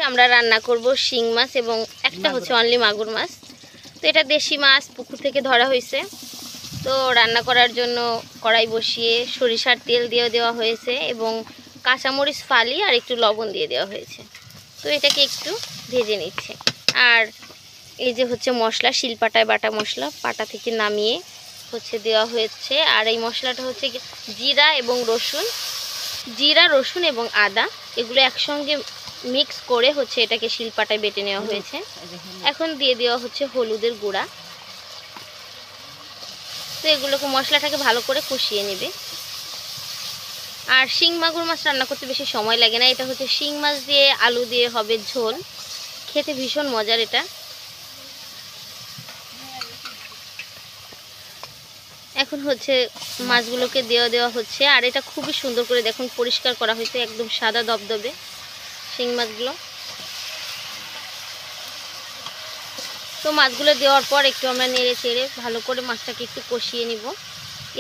আমরা রান্না করব শিং মাছ এবং একটা হচ্ছে অনলি মাগুর মাছ। তো এটা দেশি মাছ, পুকুর থেকে ধরা হয়েছে। তো রান্না করার জন্য কড়াই বসিয়ে সরিষার তেল দিয়ে দেওয়া হয়েছে এবং কাঁচামরিচ ফালি আর একটু লবণ দিয়ে দেওয়া হয়েছে। তো এটাকে একটু ভেজে নিচ্ছে। আর এই যে হচ্ছে মশলা, শিলপাটায় বাটা মশলা, পাটা থেকে নামিয়ে হচ্ছে দেওয়া হয়েছে। আর এই মশলাটা হচ্ছে জিরা রসুন এবং আদা এগুলো একসঙ্গে মিক্স করে হচ্ছে এটাকে শিলপাটায় বেটে নেওয়া হয়েছে। এখন দিয়ে দেওয়া হচ্ছে হলুদের গুঁড়া। তো এগুলোকে মশলাটাকে ভালো করে কষিয়ে নেবে। আর শিং মাগুর মাছ রান্না করতে বেশি সময় লাগে না। এটা হচ্ছে শিং মাছ দিয়ে আলু দিয়ে হবে ঝোল, খেতে ভীষণ মজার এটা। এখন হচ্ছে মাছগুলোকে দেওয়া হচ্ছে। আর এটা খুবই সুন্দর করে দেখুন পরিষ্কার করা হয়েছে, একদম সাদা দবদবে শিং মাছগুলো। তো মাছগুলো দেওয়ার পর একটু আমরা নেড়ে চেড়ে ভালো করে মাছটাকে একটু কষিয়ে নিব।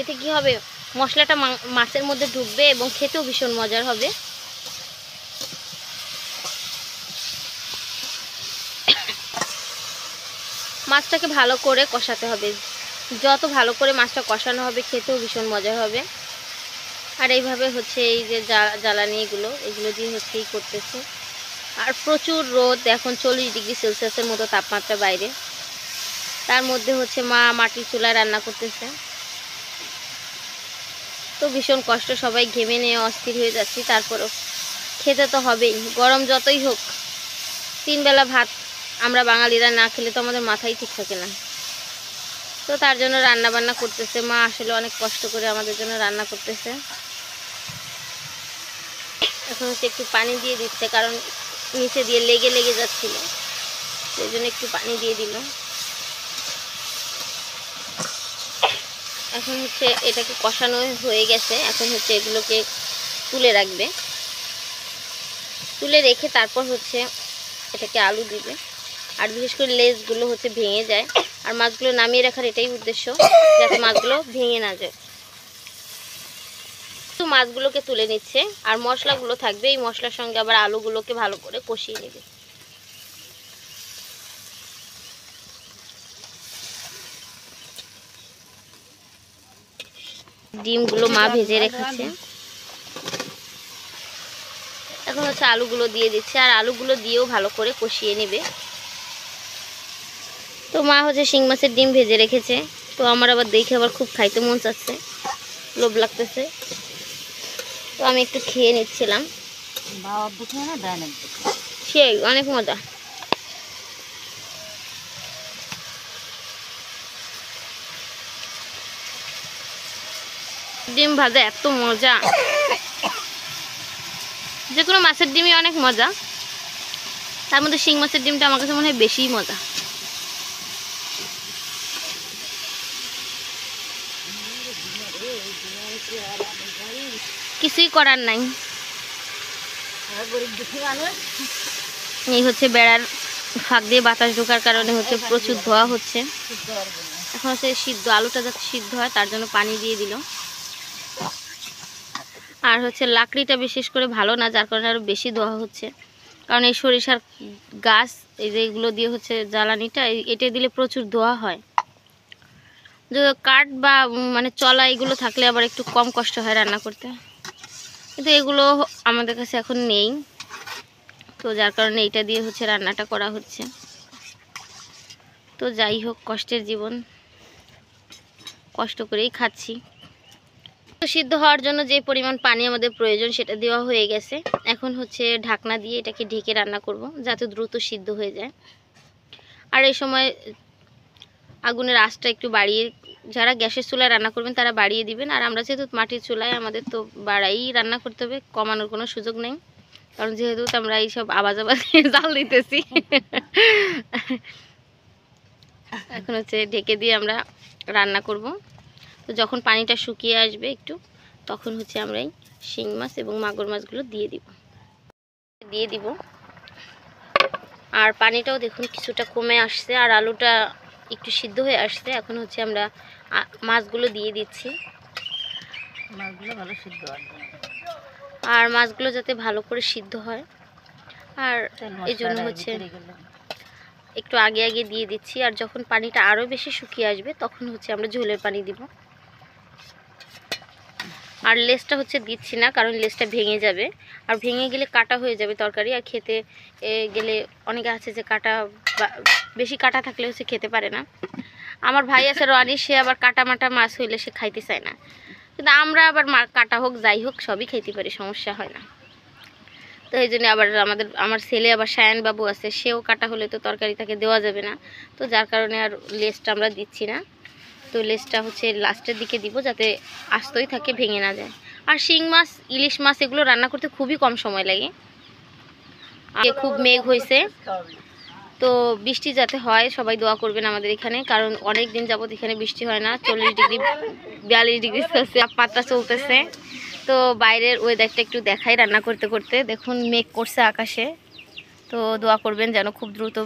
এতে কি হবে, মশলাটা মাছের মধ্যে ঢুকবে এবং খেতেও ভীষণ মজার হবে। মাছটাকে ভালো করে কষাতে হবে। যত ভালো করে মাছটা কষানো হবে খেতেও ভীষণ মজার হবে। আর এইভাবে হচ্ছে এই যে জ্বালানি এগুলো দিয়ে হচ্ছে করতেছে। আর প্রচুর রোদ, এখন 40 ডিগ্রি সেলসিয়াসের মতো তাপমাত্রা বাইরে। তার মধ্যে হচ্ছে মা মাটির চুলায় রান্না করতেছে। তো ভীষণ কষ্ট, সবাই ঘেমে নিয়ে অস্থির হয়ে যাচ্ছি। তারপরও খেতে তো হবেই, গরম যতই হোক। 3 বেলা ভাত আমরা বাঙালিরা না খেলে তো আমাদের মাথাই ঠিক থাকে না। তো তার জন্য রান্না বান্না করতেছে মা, আসলে অনেক কষ্ট করে আমাদের জন্য রান্না করতেছে। এখন হচ্ছে একটু পানি দিয়ে দিচ্ছে, কারণ নিচে দিয়ে লেগে যাচ্ছিল, সেই জন্য একটু পানি দিয়ে দিল। এখন হচ্ছে এটাকে কষানো হয়ে গেছে। এখন হচ্ছে এগুলোকে তুলে রাখবে, তুলে রেখে তারপর হচ্ছে এটাকে আলু দিবে। আর বিশেষ করে লেজগুলো হচ্ছে ভেঙে যায়। আর মাছগুলো নামিয়ে রাখার এটাই উদ্দেশ্য, যাতে মাছগুলো ভেঙে না যায়। তো মাছগুলোকে তুলে নিচ্ছে আর মশলাগুলো থাকবে, এই মশলার সঙ্গে আবার আলুগুলোকে ভালো করে কষিয়ে নেবে। ডিমগুলো মা ভেজে রেখেছে। এখন হচ্ছে আলুগুলো দিয়ে দিচ্ছে আর আলুগুলো দিয়েও ভালো করে কষিয়ে নেবে। তো মা হচ্ছে শিং মাছের ডিম ভেজে রেখেছে। তো আমার আবার দেখে আবার খুব খাইতে মন চাচ্ছে, লোভ লাগতেছে। তো আমি একটু খেয়ে নিচ্ছিলাম। সেই অনেক মজা। ডিম ভাজা এত মজা, যে কোনো মাছের ডিমই অনেক মজা, তার মধ্যে শিং মাছের ডিমটা আমার কাছে মনে হয় বেশিই মজা। কিছুই করার নাই। এই হচ্ছে বেড়ার ফাঁক দিয়ে বাতাস ঢোকার কারণে হচ্ছে প্রচুর ধোয়া হচ্ছে। এখন হচ্ছে আলুটা যাতে সিদ্ধ হয় তার জন্য পানি দিয়ে দিল। আর হচ্ছে লাকড়িটা বিশেষ করে ভালো না, যার কারণে আরও বেশি ধোয়া হচ্ছে। কারণ এই সরিষার গাছ, এই যে এগুলো দিয়ে হচ্ছে জ্বালানিটা, এটা দিলে প্রচুর ধোয়া হয়। যে কাঠ বা মানে চলা এগুলো থাকলে আবার একটু কম কষ্ট হয় রান্না করতে, কিন্তু এগুলো আমাদের কাছে এখন নেই। তো যার কারণে এইটা দিয়ে হচ্ছে রান্নাটা করা হচ্ছে। তো যাই হোক, কষ্টের জীবন, কষ্ট করেই খাচ্ছি। তো সিদ্ধ হওয়ার জন্য যে পরিমাণ পানি আমাদের প্রয়োজন সেটা দেওয়া হয়ে গেছে। এখন হচ্ছে ঢাকনা দিয়ে এটাকে ঢেকে রান্না করব, যাতে দ্রুত সিদ্ধ হয়ে যায়। আর এই সময় আগুনের আঁচটা একটু বাড়িয়ে, যারা গ্যাসের চুলায় রান্না করবেন তারা বাড়িয়ে দিবেন। আর আমরা যেহেতু মাটির চুলায়, আমাদের তো বাড়াই রান্না করতে হবে, কমানোর কোনো সুযোগ নেই। কারণ যেহেতু আমরা এইসব আওয়াজ জাল দিতেছি। এখন হচ্ছে ঢেকে দিয়ে আমরা রান্না করব। তো যখন পানিটা শুকিয়ে আসবে একটু, তখন হচ্ছে আমরা এই শিং মাছ এবং মাগুর মাছগুলো দিয়ে দিব। আর পানিটাও দেখুন কিছুটা কমে আসছে আর আলুটা একটু সিদ্ধ হয়ে আসছে। এখন হচ্ছে আমরা মাছগুলো দিয়ে দিচ্ছি। মাছগুলো ভালো সিদ্ধ হয়, আর মাছগুলো যাতে ভালো করে সিদ্ধ হয় আর এই জন্য হচ্ছে একটু আগে আগে দিয়ে দিচ্ছি। আর যখন পানিটা আরও বেশি শুকিয়ে আসবে তখন হচ্ছে আমরা ঝোলের পানি দিব। আর লেসটা হচ্ছে দিচ্ছি না, কারণ লেসটা ভেঙে যাবে, আর ভেঙে গেলে কাটা হয়ে যাবে তরকারি, আর খেতে গেলে অনেকে আছে যে কাটা বেশি কাটা থাকলে হচ্ছে খেতে পারে না। আমার ভাই আছে রানি, সে আবার কাটা মাটা মাছ হইলে সে খাইতে চায় না, কিন্তু আমরা আবার কাটা হোক যাই হোক সবই খাইতে পারি, সমস্যা হয় না। তো এই জন্য আবার আমার ছেলে আবার সায়ান বাবু আছে, সেও কাটা হলে তো তরকারি তাকে দেওয়া যাবে না, তো যার কারণে আর লেসটা আমরা দিচ্ছি না। তো লেসটা হচ্ছে লাস্টের দিকে দিব যাতে আস্তই থাকে, ভেঙে না যায়। আর শিং মাছ, ইলিশ মাছ এগুলো রান্না করতে খুবই কম সময় লাগে। খুব মেঘ হয়েছে, তো বৃষ্টি যাতে হয় সবাই দোয়া করবেন আমাদের এখানে, কারণ অনেক দিন যাবত এখানে বৃষ্টি হয় না। 40 ডিগ্রি 42 ডিগ্রি সেলসিয়াস তাপমাত্রা চলতেছে। তো বাইরের ওয়েদারটা একটু দেখাই রান্না করতে করতে। দেখুন মেঘ করছে আকাশে, তো দোয়া করবেন যেন খুব দ্রুত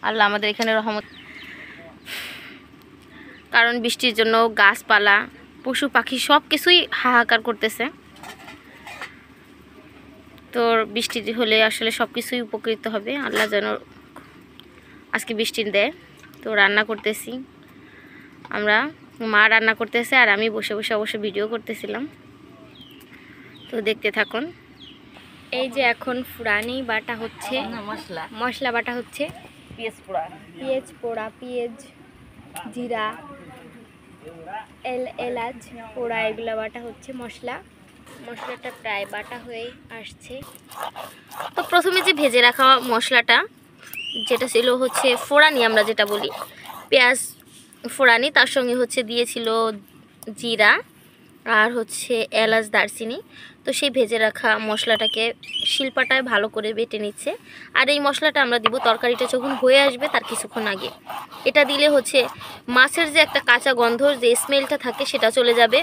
আল্লাহ আমাদের এখানে রহমত, কারণ বৃষ্টির জন্য গাছপালা পশু পাখি সব কিছুই হাহাকার করতেছে। তো বৃষ্টি হলে আসলে সব কিছুই উপকৃত হবে, আল্লাহ যেন আজকে বৃষ্টি দেয়। তো রান্না করতেছি আমরা, মা রান্না করতেছে আর আমি বসে বসে অবশ্য ভিডিও করতেছিলাম। তো দেখতে থাকুন। এই যে এখন ফুরানি বাটা হচ্ছে, মশলা বাটা হচ্ছে, পেঁয়াজ পোড়া, পেঁয়াজ, জিরা, এলাচ পোড়া এগুলো বাটা হচ্ছে। মশলাটা প্রায় বাটা হয়ে আসছে। তো প্রথমে যে ভেজে রাখা মশলাটা যেটা ছিল হচ্ছে ফোড়ানি, আমরা যেটা বলি পেঁয়াজ ফোড়ানি, তার সঙ্গে হচ্ছে দিয়েছিল জিরা আর হচ্ছে এলাচ, দারচিনি। তো সেই ভেজে রাখা মশলাটাকে শিলপাটায় ভালো করে বেটে নিচ্ছে। আর এই মশলাটা আমরা দিব তরকারিটা যখন হয়ে আসবে তার কিছুক্ষণ আগে। এটা দিলে হচ্ছে মাছের যে একটা কাঁচা গন্ধ, যে স্মেলটা থাকে সেটা চলে যাবে,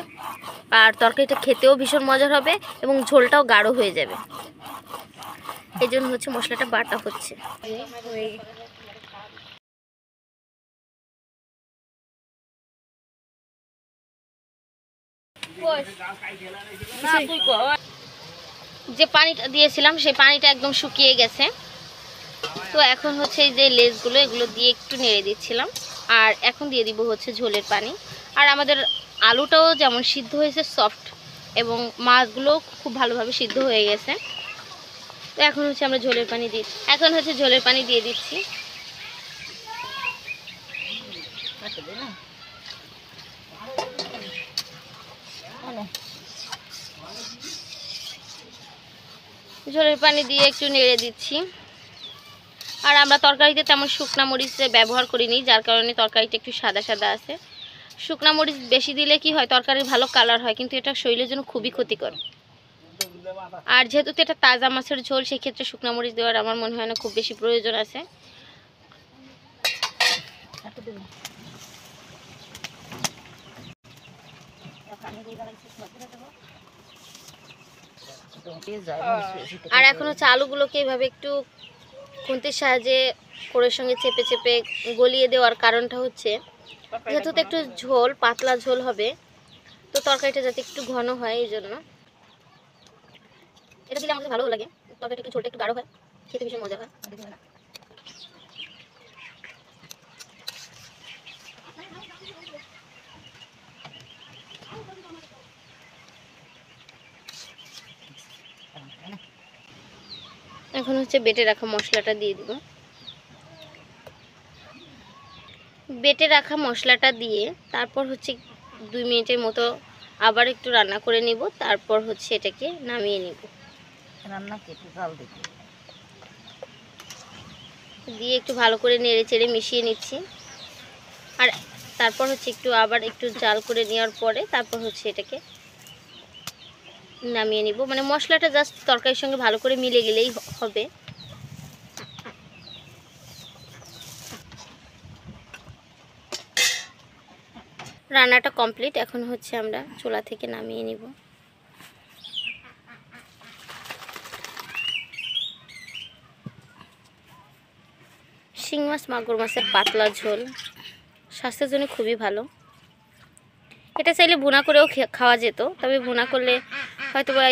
আর তরকারিটা খেতেও ভীষণ মজার হবে এবং ঝোলটাও গাঢ় হয়ে যাবে। এই জন্য হচ্ছে মশলাটা বাটা হচ্ছে। যে পানিটা দিয়েছিলাম সেই পানিটা একদম শুকিয়ে গেছে। তো এখন হচ্ছে এই যে লেসগুলো এগুলো দিয়ে একটু নেড়ে দিচ্ছিলাম, আর এখন দিয়ে দিব হচ্ছে ঝোলের পানি। আর আমাদের আলুটাও যেমন সিদ্ধ হয়েছে সফট, এবং মাছগুলো খুব ভালোভাবে সিদ্ধ হয়ে গেছে। তো এখন হচ্ছে আমরা ঝোলের পানি দিয়ে দিচ্ছি। ঝোলের পানি দিয়ে একটু নেড়ে দিচ্ছি। আর আমরা তরকারিতে তেমন শুকনা মরিচ ব্যবহার করিনি, যার কারণে তরকারিটা একটু সাদা সাদা আছে। শুকনা মরিচ বেশি দিলে কি হয়, তরকারির ভালো কালার হয়, কিন্তু এটা শরীরের জন্য খুবই ক্ষতিকর। আর যেহেতু এটা তাজা মাছের ঝোল, সেক্ষেত্রে শুকনা মরিচ দেওয়ার আমার মনে হয় না খুব বেশি প্রয়োজন আছে। আর এখন হচ্ছে আলুগুলোকে এভাবে একটু খুন্তির সাহায্যে কোড়ের সঙ্গে চেপে চেপে গলিয়ে দেওয়ার কারণটা হচ্ছে, যেহেতু তো একটু ঝোল, পাতলা ঝোল হবে, তো তরকারিটা যাতে একটু ঘন হয়, এই জন্য এটা দিলে আমাদের ভালো লাগে। তরকারিটা একটু ঝোলটা একটু গাঢ় হয়, খেতে ভীষণ মজা হয়। এখন হচ্ছে বেটে রাখা মশলাটা দিয়ে দিব। বেটে রাখা মশলাটা দিয়ে তারপর হচ্ছে 2 মিনিটের মতো আবার একটু রান্না করে নিব, তারপর হচ্ছে এটাকে নামিয়ে নিব। দিয়ে একটু ভালো করে নেড়ে চেড়ে মিশিয়ে নিচ্ছি। আর তারপর হচ্ছে আবার একটু জাল করে নেওয়ার পরে তারপর হচ্ছে এটাকে নামিয়ে নিব। মানে মশলাটা জাস্ট তরকারির সঙ্গে ভালো করে মিলে গেলেই হবে। রান্নাটা কমপ্লিট, এখন হচ্ছে আমরা চুলা থেকে নামিয়ে নিব। শিং মাছ, মাগুর মাছের পাতলা ঝোল স্বাস্থ্যের জন্য খুবই ভালো। এটা চাইলে ভুনা করেও খাওয়া যেত, তবে ভুনা করলে হয়তো বা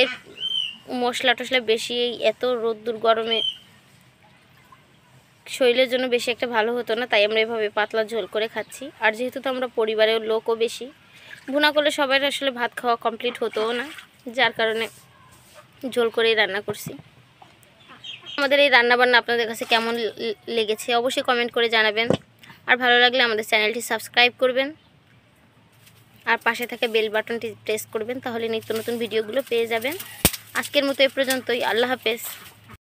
মশলা টশলা বেশি, এত রোদ্দুর গরমে শরীরের জন্য বেশি একটা ভালো হতো না, তাই আমরা এভাবে পাতলা ঝোল করে খাচ্ছি। আর যেহেতু তো আমরা পরিবারের লোকও বেশি, ভুনা করলে সবাই আসলে ভাত খাওয়া কমপ্লিট হতোও না, যার কারণে ঝোল করেই রান্না করছি। আমাদের এই রান্নাবান্না আপনাদের কাছে কেমন লেগেছে অবশ্যই কমেন্ট করে জানাবেন। আর ভালো লাগলে আমাদের চ্যানেলটি সাবস্ক্রাইব করবেন আর পাশে থাকা বেল বাটনটি প্রেস করবেন, তাহলে নিত্য নতুন ভিডিওগুলো পেয়ে যাবেন। আজকের মতো এ পর্যন্তই। আল্লাহ হাফেজ।